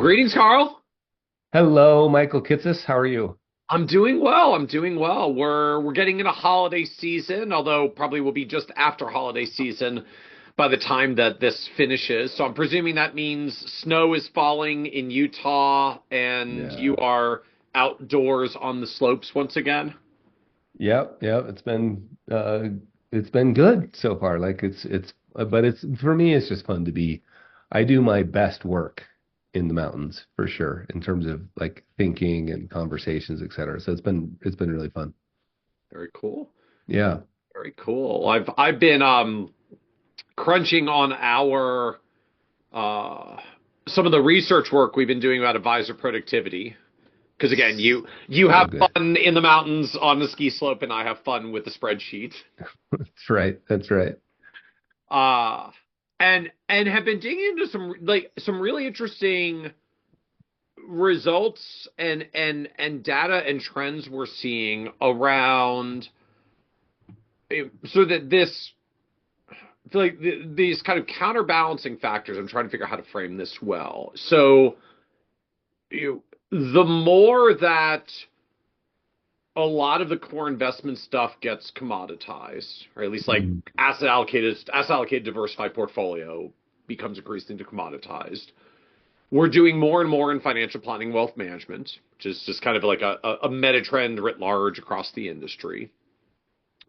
Greetings, Carl. Hello, Michael Kitces. How are you? I'm doing well. I'm doing well. We're getting into holiday season, although probably will be just after holiday season by the time that this finishes. So I'm presuming that means snow is falling in Utah and you Yeah. are outdoors on the slopes once again. Yep. It's been good so far. But it's for me it's just fun to be. I do my best work in the mountains for sure in terms of like thinking and conversations, et cetera. So it's been really fun. Very cool. Yeah. Very cool. I've been crunching on our uh some of the research work we've been doing about advisor productivity. Because again, you So have good. fun in the mountains on the ski slope, and I have fun with the spreadsheet. That's right. That's right. Uh and have been digging into some really interesting results and data and trends we're seeing around so that this I feel like these kind of counterbalancing factors. I'm trying to figure out how to frame this well. So the more that a lot of the core investment stuff gets commoditized, or at least like Mm. asset allocated diversified portfolio becomes increasingly commoditized. We're doing more and more in financial planning, wealth management, which is just kind of like a meta trend writ large across the industry.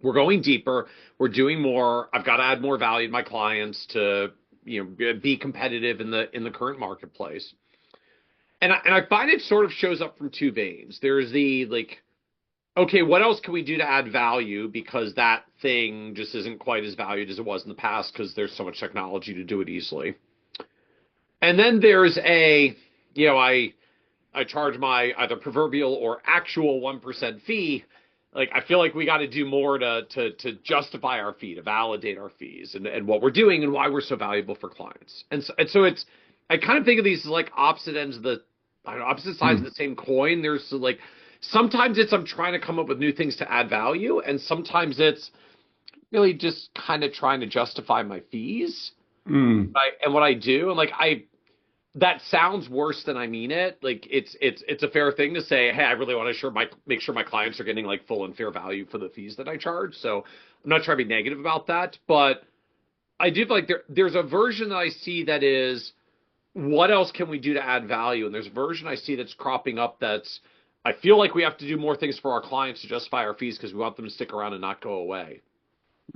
We're going deeper. We're doing more. I've got to add more value to my clients to be competitive in the current marketplace. And I find it sort of shows up from two veins. There's the like, okay, what else can we do to add value because that thing just isn't quite as valued as it was in the past because there's so much technology to do it easily. And then there's I charge my either proverbial or actual 1% fee. Like I feel like we got to do more to justify our fee, to validate our fees and what we're doing and why we're so valuable for clients. And so it's I kind of think of these as like opposite ends of the I don't know, opposite sides of Mm. the same coin. There's like sometimes it's I'm trying to come up with new things to add value, and sometimes it's really just kind of trying to justify my fees. Mm. And what I do, and like I that sounds worse than I mean it. Like it's a fair thing to say, hey, I really want to make sure my clients are getting like full and fair value for the fees that I charge. So I'm not trying to be negative about that, but I do feel like there's a version that I see that is what else can we do to add value? And there's a version I see that's cropping up that's I feel like we have to do more things for our clients to justify our fees because we want them to stick around and not go away.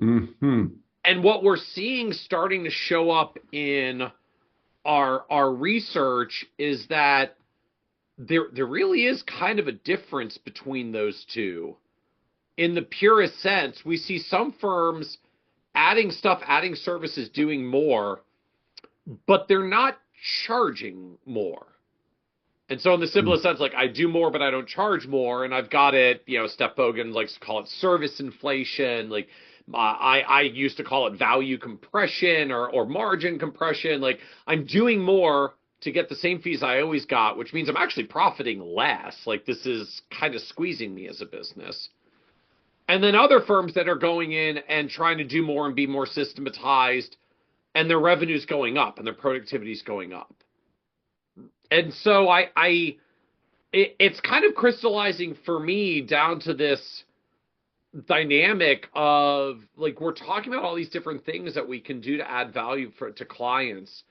Mm. And what we're seeing starting to show up in our research is that there really is kind of a difference between those two. In the purest sense, we see some firms adding stuff, adding services, doing more, but they're not charging more. And so, in the Mm. simplest sense, like I do more, but I don't charge more, and I've got it. Steph Bogan likes to call it service inflation. Like I used to call it value compression or margin compression. Like I'm doing more to get the same fees I always got, which means I'm actually profiting less. Like this is kind of squeezing me as a business. And then other firms that are going in and trying to do more and be more systematized, and their revenue's going up and their productivity's going up. And so it's kind of crystallizing for me down to this dynamic of like we're talking about all these different things that we can do to add value to clients,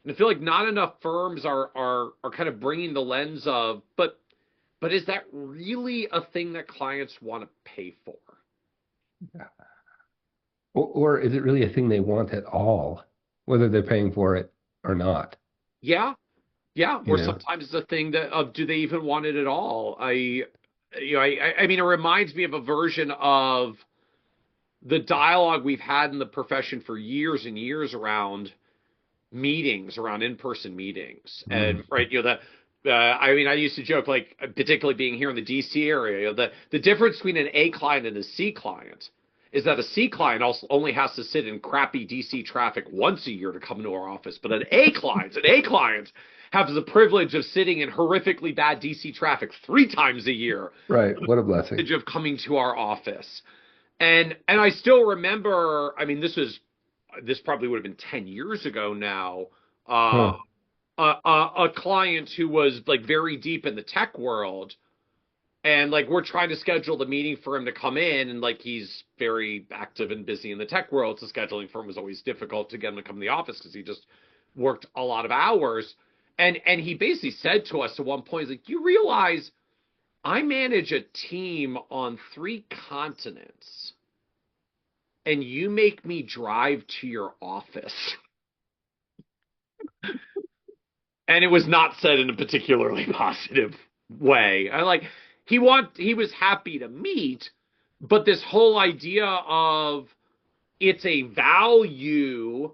and I feel like not enough firms are kind of bringing the lens of but is that really a thing that clients want to pay for? Or is it really a thing they want at all, whether they're paying for it or not? Yeah, yeah. You Or know? sometimes it's a thing that of do they even want it at all? I mean, it reminds me of a version of the dialogue we've had in the profession for years and years around meetings, around in-person meetings. And Mm. right, that I mean, I used to joke, like, particularly being here in the DC area, the difference between an A client and a C client is that a C client also only has to sit in crappy DC traffic once a year to come into our office, but an A client has the privilege of sitting in horrifically bad DC traffic 3 times a year, Right. What a the blessing. privilege of coming to our office. And I still remember, I mean, this probably would have been 10 years ago now. Uh, Huh. a client who was like very deep in the tech world, and like we're trying to schedule the meeting for him to come in, and like he's very active and busy in the tech world, so scheduling for him was always difficult to get him to come to the office because he just worked a lot of hours. And he basically said to us at one point, he's like, "You realize I manage a team on 3 continents, and you make me drive to your office." And it was not said in a particularly positive way. I like he was happy to meet, but this whole idea of it's a value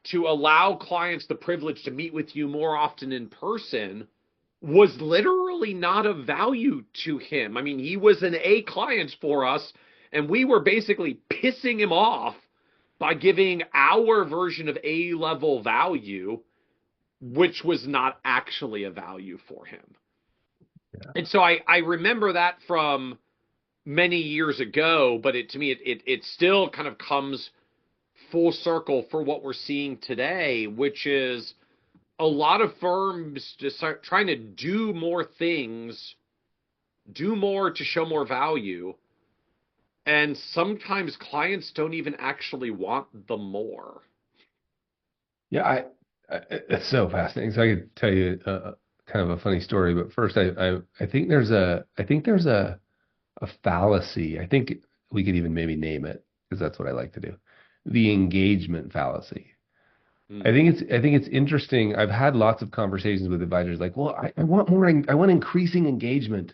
to allow clients the privilege to meet with you more often in person was literally not of value to him. I mean, he was an A client for us, and we were basically pissing him off by giving our version of A level value, which was not actually a value for him. Yeah. And so I remember that from many years ago, but to me, it still kind of comes full circle for what we're seeing today, which is a lot of firms just start trying to do more things, do more to show more value. And sometimes clients don't even actually want the more. Yeah, it's so fascinating. So I could tell you kind of a funny story, but first, I think there's a fallacy. I think we could even maybe name it because that's what I like to do. The engagement fallacy. Mm. I think it's interesting. I've had lots of conversations with advisors like, well, I want more, I want increasing engagement.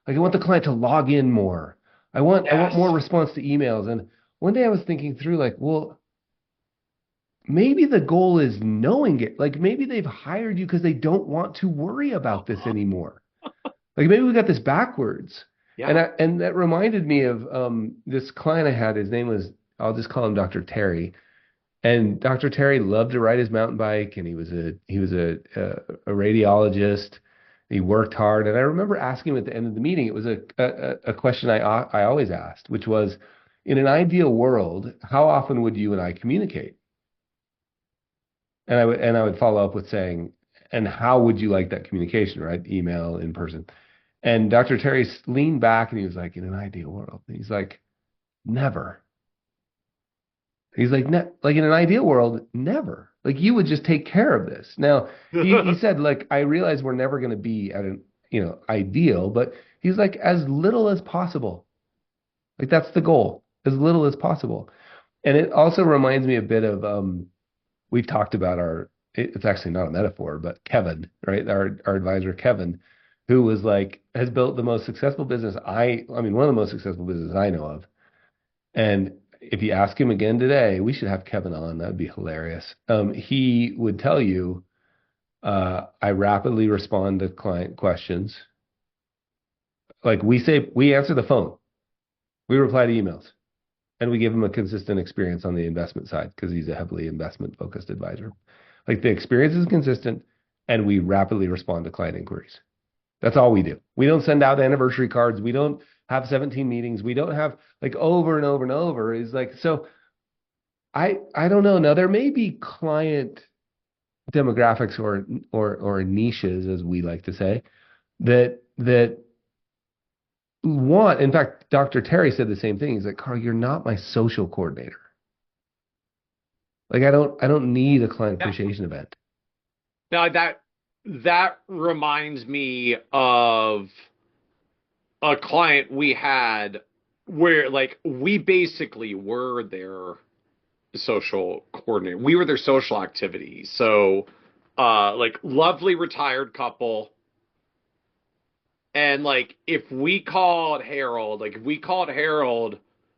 Like I want the client to log in more. I want more Yes. response to emails. And one day I was thinking through like, well, maybe the goal is knowing it. Like maybe they've hired you because they don't want to worry about this anymore. Like maybe we got this backwards. Yeah. And that reminded me of this client I had. His name was, I'll just call him Dr. Terry. And Dr. Terry loved to ride his mountain bike, and he was a radiologist. He worked hard, and I remember asking him at the end of the meeting. It was a question I always asked, which was, in an ideal world, how often would you and I communicate? And I would follow up with saying, and how would you like that communication, right? Email, in person. And Dr. Terry leaned back and he was like, in an ideal world. And he's like, never. He's like, like in an ideal world, never. Like you would just take care of this. Now, he said, like, I realize we're never going to be at an, ideal, but he's like, as little as possible. Like that's the goal, as little as possible. And it also reminds me a bit of, we've talked about it's actually not a metaphor, but Kevin, right? Our advisor, Kevin, who was like, has built the most successful business. I mean, one of the most successful businesses I know of. And if you ask him again today, we should have Kevin on. That'd be hilarious. He would tell you, I rapidly respond to client questions. Like we answer the phone, we reply to emails, and we give him a consistent experience on the investment side because he's a heavily investment focused advisor. Like the experience is consistent, and we rapidly respond to client inquiries. That's all we do. We don't send out anniversary cards. We don't have 17 meetings. We don't have like over and over and over. Is like, so I don't know. Now there may be client demographics or niches, as we like to say, that want, in fact, Dr. Terry said the same thing. He's like, Carl, you're not my social coordinator. Like I don't need a client Yeah. appreciation event. Now that reminds me of a client we had where like we basically were their social coordinator. We were their social activity. So like lovely retired couple. And like if we called Harold,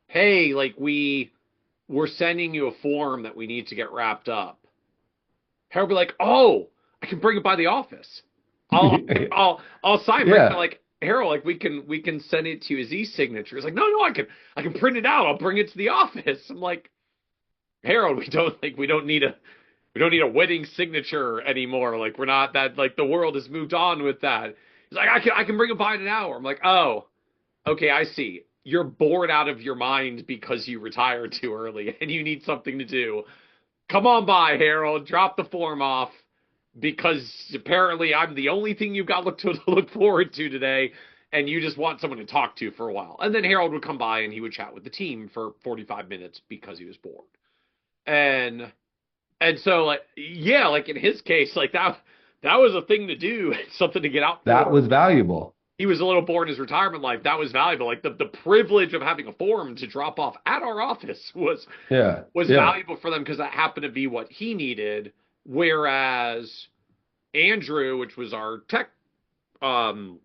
hey, like we're sending you a form that we need to get wrapped up. Harold would be like, "Oh, I can bring it by the office. I'll sign it." Yeah. Like Harold, like we can send it to you as e-signature. It's like, no, I can print it out. I'll bring it to the office. I'm like, Harold, we don't need a wedding signature anymore. Like we're not that, like the world has moved on with that. He's like, I can bring it by in an hour. I'm like, oh, okay, I see. You're bored out of your mind because you retired too early and you need something to do. Come on by, Harold. Drop the form off. because apparently I'm the only thing you've got to look forward to today, and you just want someone to talk to for a while. And then Harold would come by and he would chat with the team for 45 minutes because he was bored. And so like yeah, like in his case, like that was a thing to do, something to get out That for. was valuable. He was a little bored in his retirement life. That was valuable. Like the privilege of having a form to drop off at our office Yeah. was Yeah. valuable for them because that happened to be what he needed. Whereas Andrew, which was our tech um,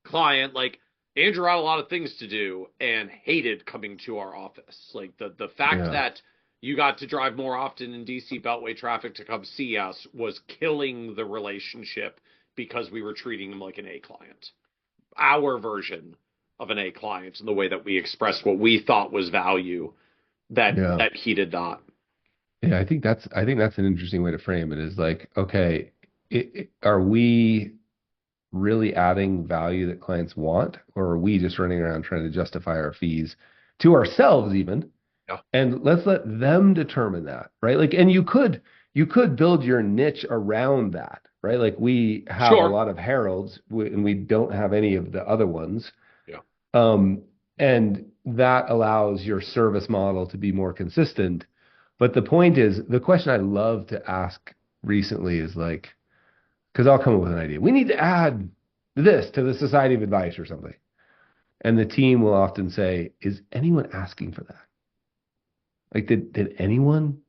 client, like Andrew had a lot of things to do and hated coming to our office. Like the fact Yeah. that you got to drive more often in DC Beltway traffic to come see us was killing the relationship because we were treating him like an A client, our version of an A client, in the way that we expressed what we thought was value Yeah. that he did not. Yeah, I think that's an interesting way to frame it is like, okay, are we really adding value that clients want, or are we just running around trying to justify our fees to ourselves even? Yeah. And let's let them determine that, right? Like, and you could build your niche around that, right? Like we have a Sure. lot of heralds and we don't have any of the other ones. Yeah. And that allows your service model to be more consistent. But the point is, the question I love to ask recently is like, because I'll come up with an idea. We need to add this to the Society of Advice or something. And the team will often say, is anyone asking for that? Like, did anyone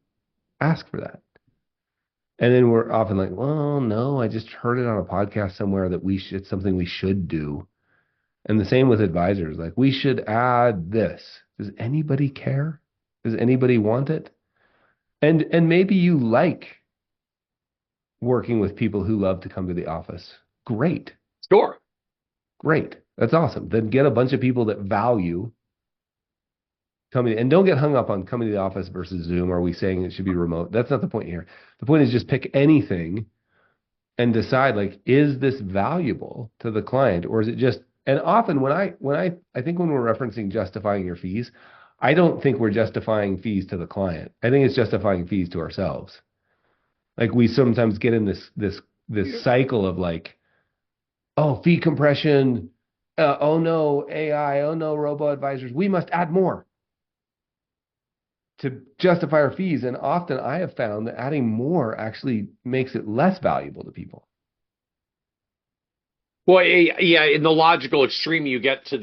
ask for that? And then we're often like, well, no, I just heard it on a podcast somewhere that it's something we should do. And the same with advisors. Like, we should add this. Does anybody care? Does anybody want it? And maybe you like working with people who love to come to the office. Great. Sure. Great. That's awesome. Then get a bunch of people that value coming, and don't get hung up on coming to the office versus Zoom. Are we saying it should be remote? That's not the point here. The point is just pick anything and decide, like, is this valuable to the client, or is it just, and often I think when we're referencing justifying your fees, I don't think we're justifying fees to the client. I think it's justifying fees to ourselves. Like we sometimes get in this cycle of like, oh, fee compression, oh no, AI, oh no, robo advisors, we must add more to justify our fees. And often I have found that adding more actually makes it less valuable to people. Well, yeah, in the logical extreme, you get to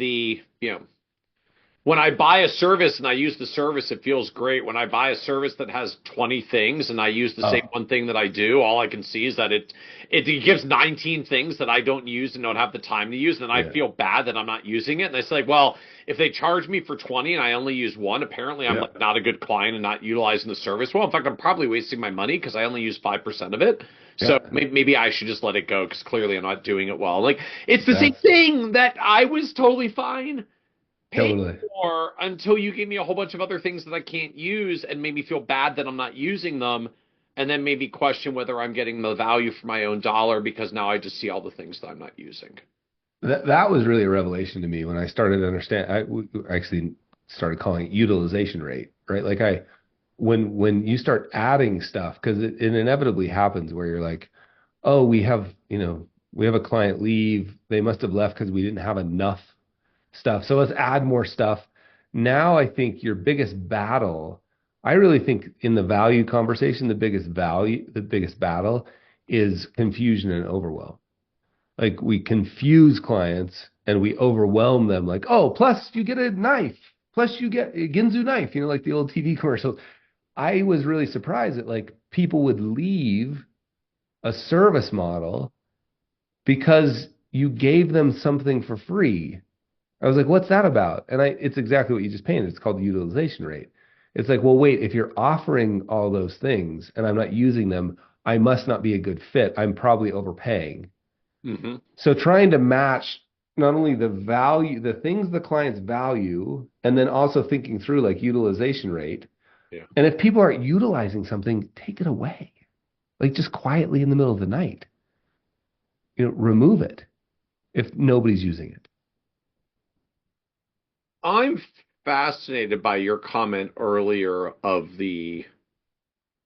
when I buy a service and I use the service, it feels great. When I buy a service that has 20 things and I use the same one thing that I do, all I can see is that it gives 19 things that I don't use and don't have the time to use. And I feel bad that I'm not using it. And I say, like, well, if they charge me for 20 and I only use one, apparently I'm like not a good client and not utilizing the service. Well, in fact, I'm probably wasting my money because I only use 5% of it. So maybe I should just let it go because clearly I'm not doing it well. Like, it's the same thing that I was totally fine paying for until you give me a whole bunch of other things that I can't use and made me feel bad that I'm not using them, and then maybe question whether I'm getting the value for my own dollar because now I just see all the things that I'm not using. That was really a revelation to me when I started to understand. I actually started calling it utilization rate, right? Like when you start adding stuff, because it inevitably happens where you're like, oh, we have a client leave. They must have left because we didn't have enough stuff. So let's add more stuff. Now I think your biggest battle, I really think in the value conversation, the biggest battle is confusion and overwhelm. Like we confuse clients and we overwhelm them like, oh, plus you get a knife, plus you get a Ginzu knife, like the old TV commercials. I was really surprised that like people would leave a service model because you gave them something for free. I was like, what's that about? And it's exactly what you just painted. It's called the utilization rate. It's like, well, wait, if you're offering all those things and I'm not using them, I must not be a good fit. I'm probably overpaying. Mm-hmm. So trying to match not only the value, the things the clients value, and then also thinking through like utilization rate. Yeah. And if people aren't utilizing something, take it away. Like just quietly in the middle of the night. Remove it if nobody's using it. I'm fascinated by your comment earlier of the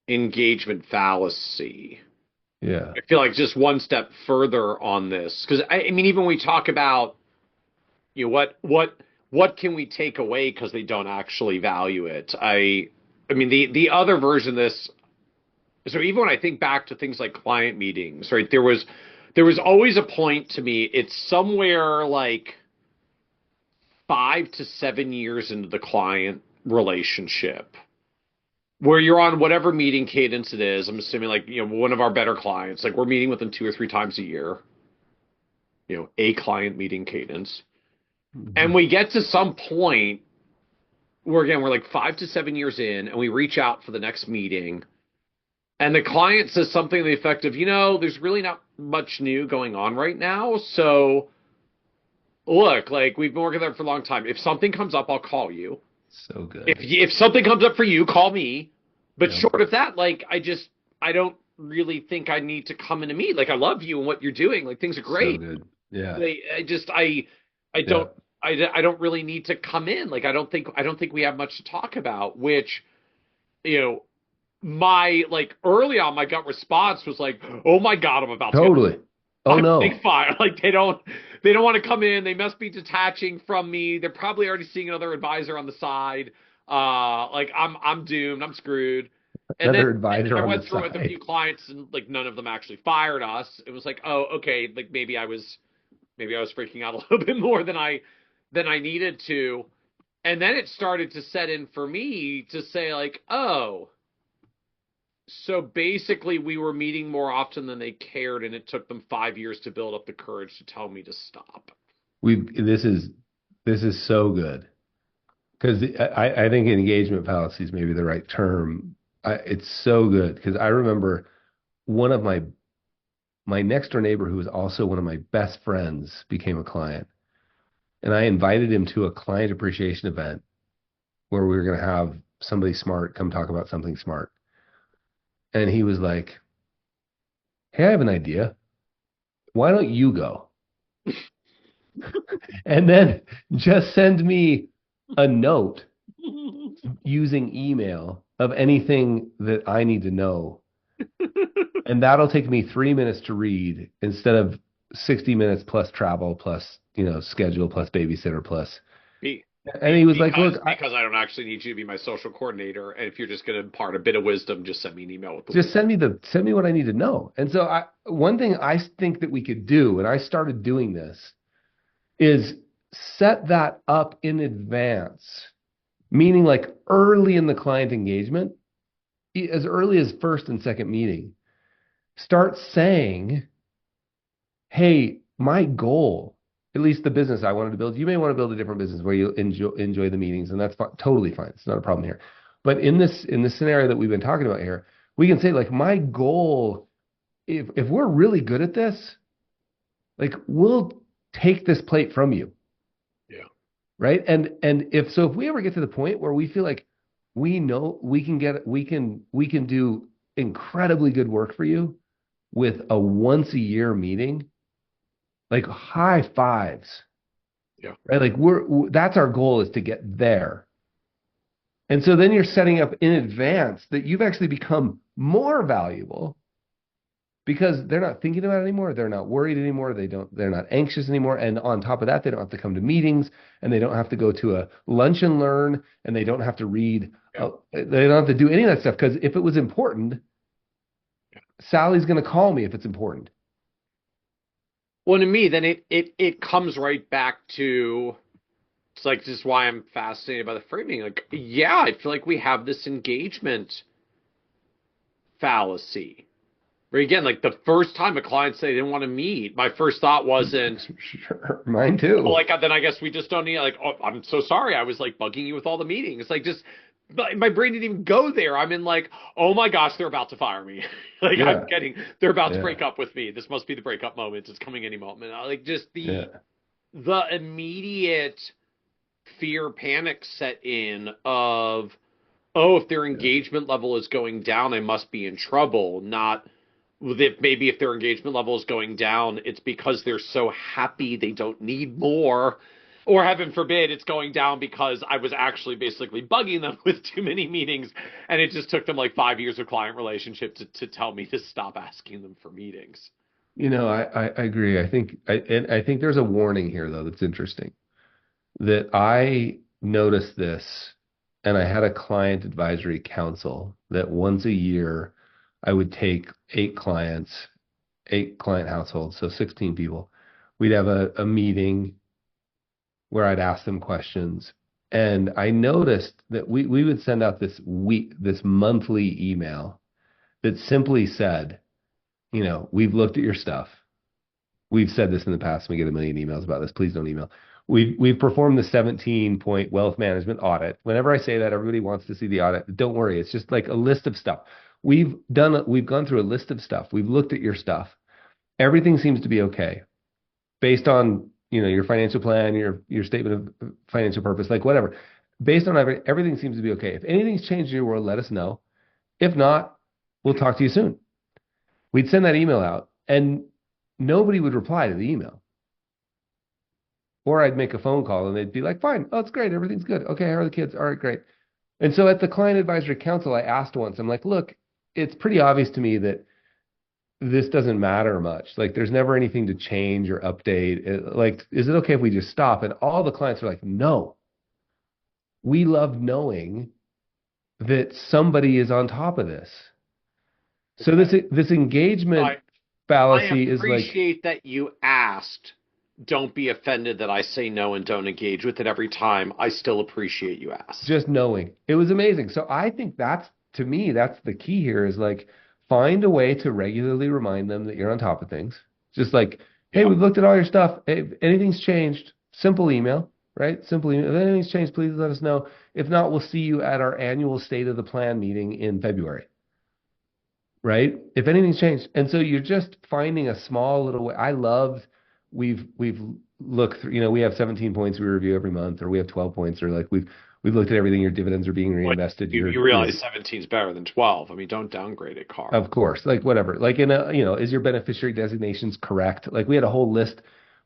engagement fallacy. Yeah. I feel like just one step further on this, because I mean, even when we talk about, what can we take away because they don't actually value it. I mean, the other version of this. So even when I think back to things like client meetings, right? There was always a point to me. It's somewhere like 5 to 7 years into the client relationship where you're on whatever meeting cadence it is. I'm assuming like, one of our better clients, like we're meeting with them 2 or 3 times a year, a client meeting cadence. And Mhm. we get to some point where again, we're like 5 to 7 years in and we reach out for the next meeting and the client says something to the effect of, there's really not much new going on right now. So look, like we've been working there for a long time. If something comes up, I'll call you. So If good. if something comes up for you, call me. But Yep. short of that, like I don't really think I need to come in to meet. Like I love you and what you're doing. Like things are So great. good. Yeah. I don't Yep. I don't really need to come in. Like I don't think we have much to talk about. Which you know my like early on my gut response was like, oh my god, I'm about to get Totally. Oh I'm big no. fire. Like they don't want to come in. They must be detaching from me. They're probably already seeing another advisor on the side. Like I'm doomed. I'm screwed. And then Another advisor I on the went through with a few side. clients and like none of them actually fired us. It was like, oh, okay, like maybe I was freaking out a little bit more than I needed to. And then it started to set in for me to say like, oh, so basically, we were meeting more often than they cared, and it took them 5 years to build up the courage to tell me to stop. We this is so good because I think engagement fallacy is maybe the right term. It's so good because I remember one of my next door neighbor who was also one of my best friends became a client, and I invited him to a client appreciation event where we were going to have somebody smart come talk about something smart, and he was like, "Hey, I have an idea. Why don't you go?" And then just send me a note using email of anything that I need to know. And that'll take me 3 minutes to read instead of 60 minutes plus travel, plus, schedule, plus babysitter, plus. Be, And he was like, because look, because I don't actually need you to be my social coordinator, and if you're just going to impart a bit of wisdom, just send me an email with the just wisdom. send me what I need to know. And so one thing I think that we could do, and I started doing this, is set that up in advance, meaning like early in the client engagement, as early as first and second meeting, start saying, hey, my goal, at least the business I wanted to build, you may want to build a different business where you enjoy the meetings, and that's totally fine. It's not a problem here. But in this scenario that we've been talking about here, we can say like my goal, if we're really good at this, like we'll take this plate from you, Yeah. right? And if we ever get to the point where we feel like we know we can do incredibly good work for you with a once a year meeting, like high fives, Yeah. right? Like that's our goal, is to get there. And so then you're setting up in advance that you've actually become more valuable because they're not thinking about it anymore. They're not worried anymore. They're not anxious anymore. And on top of that, they don't have to come to meetings, and they don't have to go to a lunch and learn, and they don't have to read. Yeah. They don't have to do any of that stuff, because if it was important, Sally's going to call me if it's important. Well, to me, then it comes right back to it's like just why I'm fascinated by the framing. Like, yeah, I feel like we have this engagement fallacy. Where again, like the first time a client said they didn't want to meet, my first thought wasn't, Sure, mine oh, too. like then I guess we just don't need like, oh, I'm so sorry, I was like bugging you with all the meetings. It's like just my brain didn't even go there. I'm in like, oh my gosh, they're about to fire me. Like I'm Yeah, getting, they're about to yeah, break up with me. This must be the breakup moment. It's coming any moment. Like just yeah, the immediate fear panic set in of, oh, if their yeah, engagement level is going down, I must be in trouble. Not that maybe if their engagement level is going down, it's because they're so happy they don't need more. Or heaven forbid, it's going down because I was actually basically bugging them with too many meetings, and it just took them like 5 years of client relationship to tell me to stop asking them for meetings. I agree. I think there's a warning here though that's interesting. That I noticed this, and I had a client advisory council that once a year I would take 8 clients, 8 client households, so 16 people. We'd have a meeting where I'd ask them questions. And I noticed that we would send out this monthly email that simply said, we've looked at your stuff. We've said this in the past. We get a million emails about this. Please don't email. We've performed the 17-point wealth management audit. Whenever I say that, everybody wants to see the audit. Don't worry. It's just like a list of stuff. We've gone through a list of stuff. We've looked at your stuff. Everything seems to be okay based on, your financial plan, your statement of financial purpose, like whatever. Based on everything seems to be okay. If anything's changed in your world, let us know. If not, we'll talk to you soon. We'd send that email out and nobody would reply to the email. Or I'd make a phone call and they'd be like, fine, oh, it's great, everything's good. Okay, how are the kids? All right, great. And so at the client advisory council, I asked once, I'm like, look, it's pretty obvious to me that this doesn't matter much. Like, there's never anything to change or update. Like, is it okay if we just stop? And all the clients are like, no. We love knowing that somebody is on top of this. So this engagement fallacy is like, I appreciate that you asked. Don't be offended that I say no and don't engage with it every time. I still appreciate you asked. Just knowing. It was amazing. So I think to me, that's the key here is like, find a way to regularly remind them that you're on top of things. Just like, hey, we've looked at all your stuff. Hey, if anything's changed, simple email, right? Simple email. If anything's changed, please let us know. If not, we'll see you at our annual State of the Plan meeting in February. Right? If anything's changed. And so you're just finding a small little way. We've looked through, we have 17 points we review every month, or we have 12 points, or like we've looked at everything. Your dividends are being reinvested. You realize 17 is better than 12. I mean, don't downgrade it, Carl. Of course. Like whatever. Like is your beneficiary designations correct? Like we had a whole list.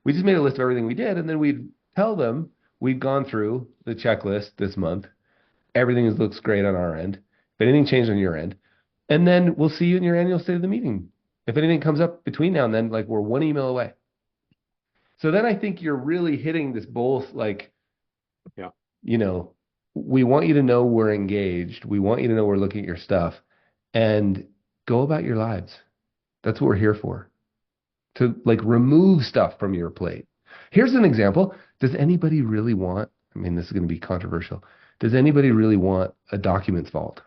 We just made a list of everything we did, and then we'd tell them we'd gone through the checklist this month. Everything looks great on our end. If anything changed on your end, and then we'll see you in your annual state of the meeting. If anything comes up between now and then, like we're one email away. So then I think you're really hitting this both like, we want you to know we're engaged. We want you to know we're looking at your stuff and go about your lives. That's what we're here for. To like remove stuff from your plate. Here's an example. Does anybody really want, this is going to be controversial. Does anybody really want a documents vault?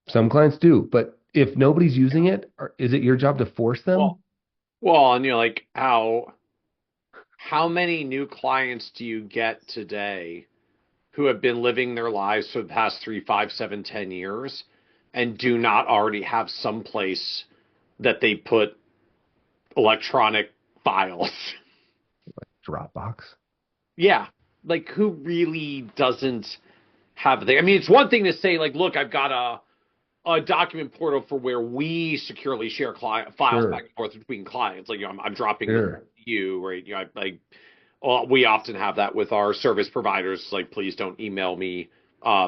Some clients do, but if nobody's using it, is it your job to force them? Well, and like how many new clients do you get today who have been living their lives for the past 3, 5, 7, 10 years and do not already have some place that they put electronic files? Like Dropbox? Yeah. Like who really doesn't have it's one thing to say like, look, I've got a document portal for where we securely share files back and forth between clients. Like, I'm dropping you, right? We often have that with our service providers. Like, please don't email me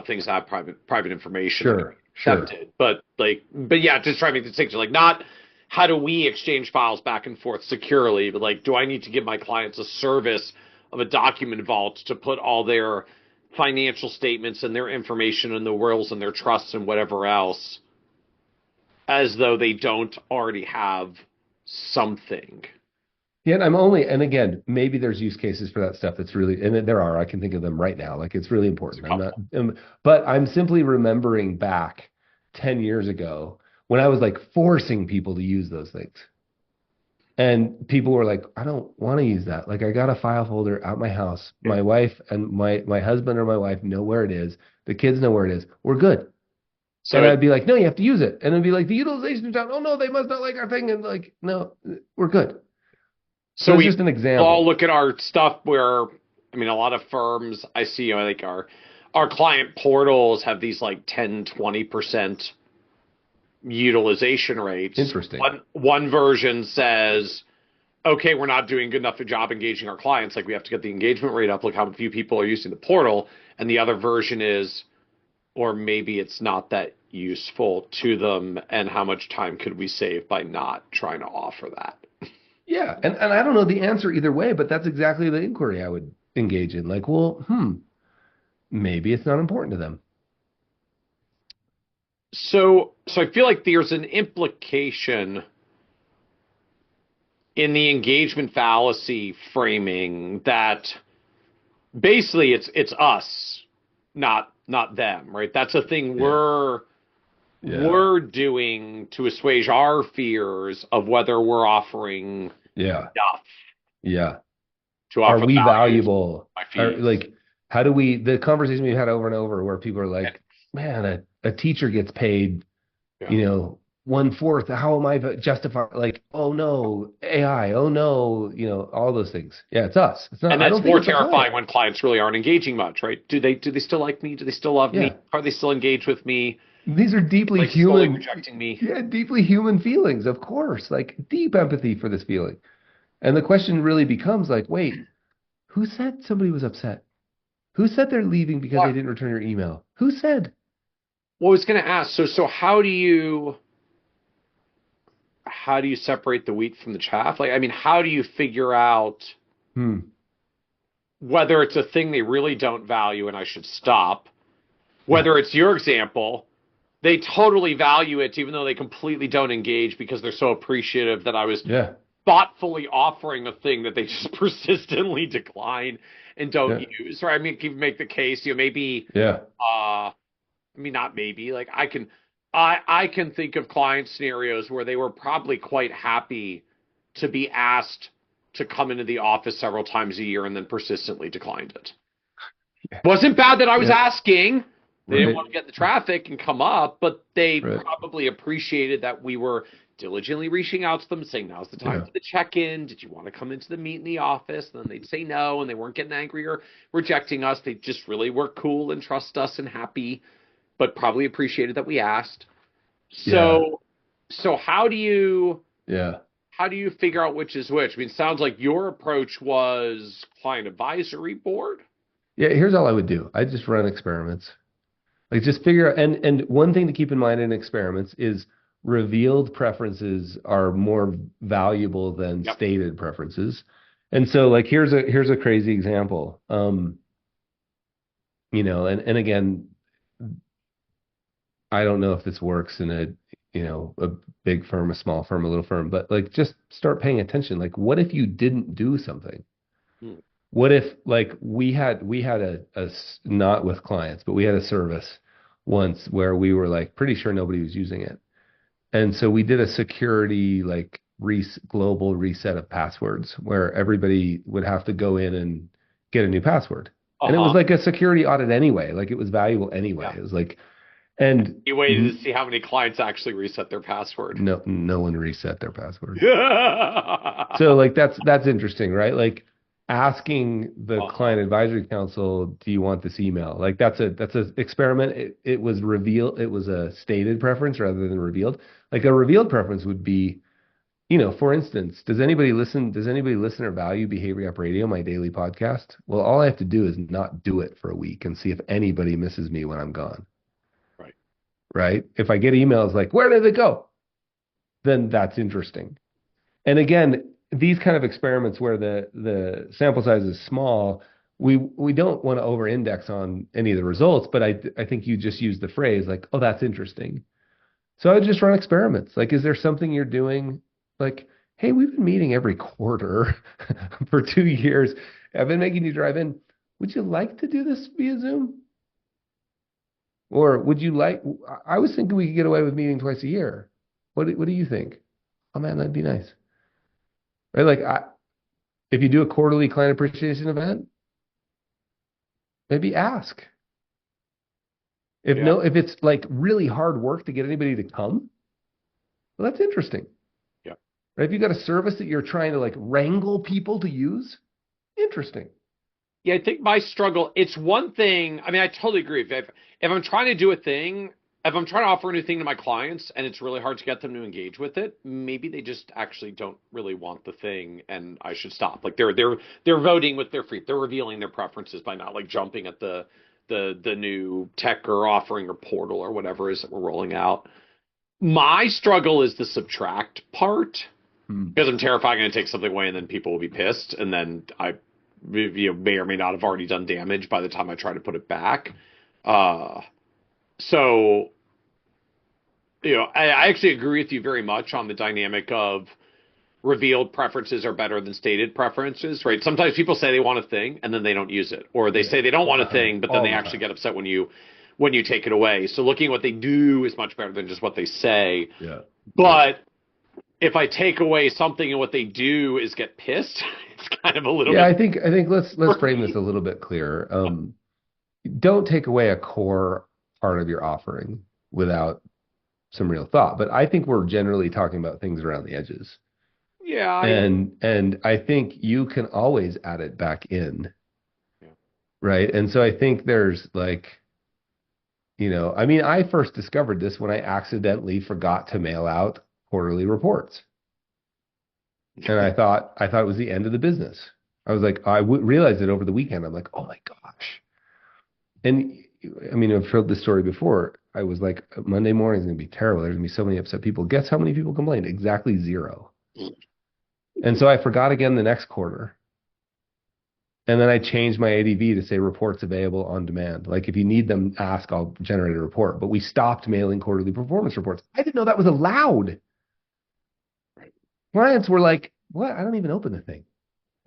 things that have private information. Accepted. But yeah, just trying to make the distinction. Like, not how do we exchange files back and forth securely, but like, do I need to give my clients a service of a document vault to put all their financial statements and their information and the wills and their trusts and whatever else as though they don't already have something. Yeah, and again, maybe there's use cases for that stuff that's really, and there are, I can think of them right now. Like it's really important. But I'm simply remembering back 10 years ago when I was like forcing people to use those things. And people were like, I don't want to use that. Like I got a file folder at my house. Yeah. My wife and my husband or my wife know where it is. The kids know where it is. We're good. So and I'd be like, no, you have to use it. And it'd be like, the utilization is down. Oh no, they must not like our thing. And like, no, we're good. So it's just an example. All look at our stuff where, a lot of firms I see, like our client portals have these like 10, 20% utilization rates. Interesting. One version says okay, we're not doing a good enough a job engaging our clients. Like we have to get the engagement rate up. Look how few people are using the portal. And the other version is, or maybe it's not that useful to them. And how much time could we save by not trying to offer that? Yeah, and I don't know the answer either way, but that's exactly the inquiry I would engage in. Like, well, maybe it's not important to them. So I feel like there's an implication in the engagement fallacy framing that basically it's us, not them, right? That's a thing Yeah, yeah, we're doing to assuage our fears of whether we're offering yeah, enough yeah. to Are offer we value to valuable? my Are fees. like, how do we, the conversation we've had over and over where people are And like, man, a teacher gets paid, yeah. you know, one fourth. How am I justify like, oh no, AI, oh no, all those things. Yeah, it's us. It's not, And I that's don't think more it's the client. terrifying when clients really aren't engaging much, right? Do they still like me? Do they still love me? Yeah. Are they still engaged with me? These are deeply Like slowly human, rejecting me? yeah, deeply human feelings, of course, like deep empathy for this feeling. And the question really becomes like, wait, who said somebody was upset? Who said they're leaving because they What? didn't return your email? Who said? Well, I was going to ask. So how do you separate the wheat from the chaff? Like, I mean, how do you figure out Hmm. whether it's a thing they really don't value and I should stop? Yeah. Whether it's your example, they totally value it even though they completely don't engage because they're so appreciative that I was Yeah. thoughtfully offering a thing that they just persistently decline and don't Yeah. use. Or I mean, you can make the case, maybe Yeah. I mean, not maybe. Like I can think of client scenarios where they were probably quite happy to be asked to come into the office several times a year and then persistently declined it. Yeah. Wasn't bad that I was Yeah. asking. They didn't Right. want to get in the traffic and come up, but they Right. probably appreciated that we were diligently reaching out to them, saying now's the time Yeah. for the check-in. Did you want to come into the meet in the office? And then they'd say no, and they weren't getting angry or rejecting us. They just really were cool and trust us and happy, but probably appreciated that we asked. Yeah. So Yeah. how do you figure out which is which? I mean, it sounds like your approach was client advisory board. Yeah. Here's all I would do. I just run experiments. Like just figure out, and one thing to keep in mind in experiments is revealed preferences are more valuable than Yep. stated preferences. And so like here's a crazy example. And again, I don't know if this works in a big firm, a small firm, a little firm, but like just start paying attention. Like what if you didn't do something? Hmm. What if like we had not with clients, but we had a service once where we were like pretty sure nobody was using it. And so we did a security like global reset of passwords where everybody would have to go in and get a new password. And it was Uh-huh. like a security audit anyway, like it was valuable anyway. Yeah. It was like and You waited to see how many clients actually reset their password. no one reset their password. So Uh-huh. like that's interesting, right? Like asking the client advisory council, do you want this email? Like that's a experiment. It was revealed, it was a stated preference rather than revealed. Like a revealed preference would be, for instance, does anybody listen or value Behavior Up Radio, my daily podcast? Well, all I have to do is not do it for a week and see if anybody misses me when I'm gone, Right. right? If I get emails like, where did it go? Then that's interesting. And again, these kind of experiments where the sample size is small, we don't want to over-index on any of the results, but I think you just use the phrase like, oh, that's interesting. So I would just run experiments. Like, is there something you're doing? Like, hey, we've been meeting every quarter for 2 years. I've been making you drive in. Would you like to do this via Zoom? Or would you like? I was thinking we could get away with meeting twice a year. What do you think? Oh man, that'd be nice. Right? Like, if you do a quarterly client appreciation event, maybe ask. Yeah. If it's like really hard work to get anybody to come, well, that's interesting. Yeah. Right? If you got a service that you're trying to like wrangle people to use, interesting. Yeah, I think my struggle, it's one thing. I mean, I totally agree. If I'm trying to do a thing if I'm trying to offer a new thing to my clients and it's really hard to get them to engage with it, maybe they just actually don't really want the thing and I should stop. Like they're voting with their feet. They're revealing their preferences by not like jumping at the new tech or offering or portal or whatever it is that we're rolling out. My struggle is the subtract part Hmm. because I'm terrified I'm going to take something away and then people will be pissed and then I may or may not have already done damage by the time I try to put it back. Uh, so I actually agree with you very much on the dynamic of revealed preferences are better than stated preferences, right? Sometimes people say they want a thing and then they don't use it, or they Yeah. say they don't want a thing, but then All they the actually time. get upset when you take it away. So looking at what they do is much better than just what they say. Yeah. Yeah. But if I take away something and what they do is get pissed, it's kind of a little Yeah, bit I think let's frame this murky. a little bit clearer. Don't take away a core part of your offering without some real thought. But I think we're generally talking about things around the edges. Yeah, And I think you can always add it back in, yeah. right? And so I think there's like, I mean, I first discovered this when I accidentally forgot to mail out quarterly reports. And I thought it was the end of the business. I was like, realized it over the weekend. I'm like, oh my gosh. And I mean, I've told this story before. I was like, Monday morning is going to be terrible. There's going to be so many upset people. Guess how many people complained? Exactly zero. And so I forgot again the next quarter. And then I changed my ADV to say reports available on demand. Like if you need them, ask, I'll generate a report. But we stopped mailing quarterly performance reports. I didn't know that was allowed. Clients were like, what? I don't even open the thing.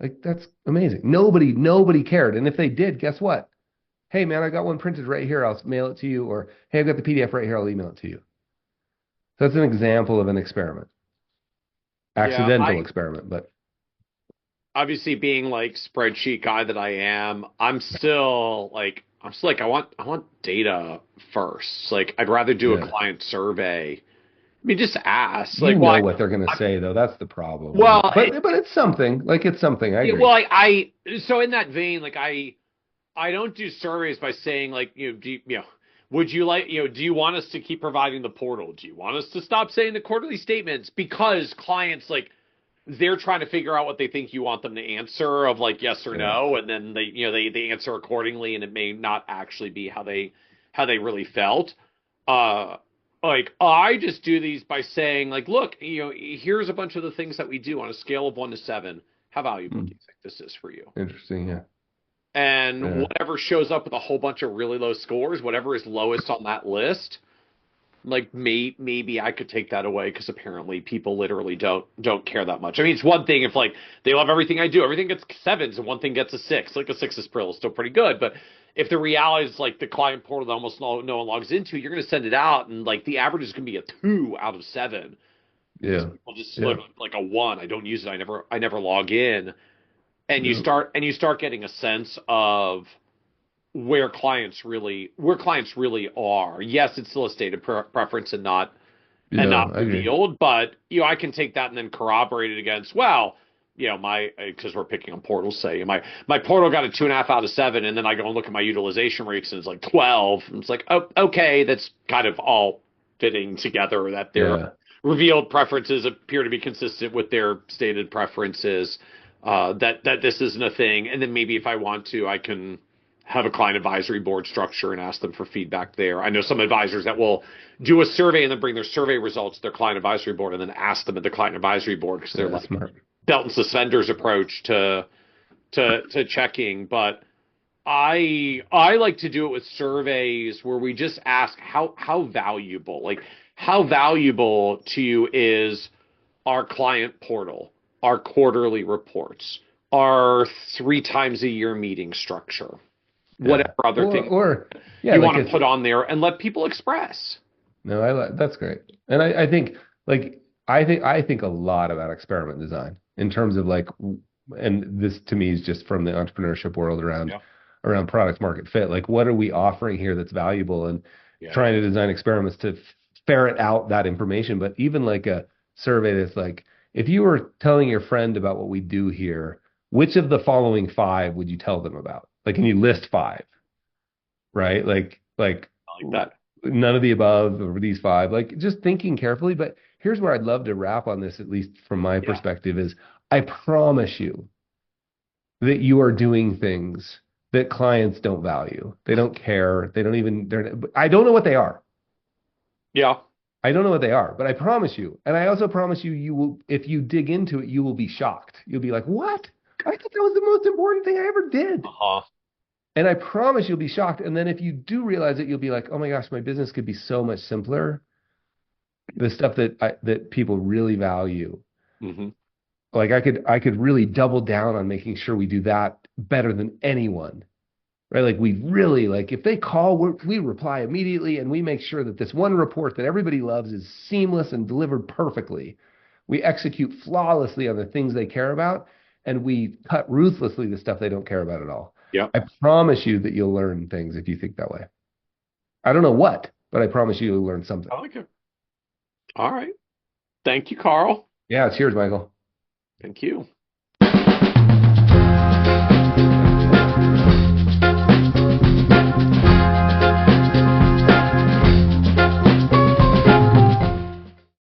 Like that's amazing. Nobody cared. And if they did, guess what? Hey man, I got one printed right here. I'll mail it to you. Or hey, I've got the PDF right here. I'll email it to you. So that's an example of an experiment. Yeah, Accidental experiment, but obviously being like spreadsheet guy that I am, I'm still like I want data first. Like I'd rather do a yeah. client survey. I mean, just ask. You Like, know what they're gonna I say though. That's the problem. well, But it's something. Like it's something. I yeah, agree. so in that vein, like I don't do surveys by saying like would you like do you want us to keep providing the portal? Do you want us to stop saying the quarterly statements? Because clients like they're trying to figure out what they think you want them to answer of like yes or Yeah. no, and then they answer accordingly, and it may not actually be how they really felt. Uh, like I just do these by saying like, look, here's a bunch of the things that we do on a scale of 1 to 7. How valuable Hmm. do you think this is for you? Interesting. Yeah. And Yeah. whatever shows up with a whole bunch of really low scores, whatever is lowest on that list, like maybe I could take that away because apparently people literally don't care that much. I mean, it's one thing if like they love everything I do, everything gets 7s and one thing gets a 6. Like a 6 is still pretty good, but if the reality is like the client portal that almost no one logs into, you're going to send it out and like the average is going to be a 2 out of 7 because Yeah. people just Yeah. look like a 1. I don't use it. I never log in, and Yeah. you start getting a sense of where clients really are. Yes, it's still a stated preference and Yeah. not I agree. revealed, but I can take that and then corroborate it against my because we're picking on portals. Say my portal got a 2.5 out of 7, and then I go and look at my utilization rates and it's like 12. And it's like, oh, okay, that's kind of all fitting together. That their Yeah. revealed preferences appear to be consistent with their stated preferences. That this isn't a thing, and then maybe if I want to, I can have a client advisory board structure and ask them for feedback there. I know some advisors that will do a survey and then bring their survey results to their client advisory board and then ask them at the client advisory board because they're Yeah. like Smart. belt and suspenders approach to checking. But I like to do it with surveys where we just ask how valuable to you is our client portal, our quarterly reports, our 3 times a year meeting structure, Yeah. whatever other thing Or yeah, you like want to it's put on there and let people express. no, that's great. And I think like I think a lot about experiment design in terms of like and this to me is just from the entrepreneurship world Yeah. around product market fit. Like what are we offering here that's valuable and Yeah. trying to design experiments to ferret out that information. But even like a survey that's like if you were telling your friend about what we do here, which of the following five would you tell them about? Like can you list five? Right? Like I like that. none of the above or these five, like just thinking carefully. But here's where I'd love to wrap on this, at least from my Yeah. perspective, is I promise you that you are doing things that clients don't value. They don't care. They don't even, I don't know what they are. Yeah. I don't know what they are, but I promise you. And I also promise you, you will, if you dig into it, you will be shocked. You'll be like, what? I thought that was the most important thing I ever did. Uh-huh. And I promise you'll be shocked. And then if you do realize it, you'll be like, oh my gosh, my business could be so much simpler. The stuff that people really value. Mm-hmm. Like I could really double down on making sure we do that better than anyone. Right? Like we really like if they call, we reply immediately and we make sure that this one report that everybody loves is seamless and delivered perfectly. We execute flawlessly on the things they care about and we cut ruthlessly the stuff they don't care about at all. Yeah. I promise you that you'll learn things if you think that way. I don't know what, but I promise you you'll learn something. I like it. All right. Thank you, Carl. Yeah, cheers, Michael. Thank you.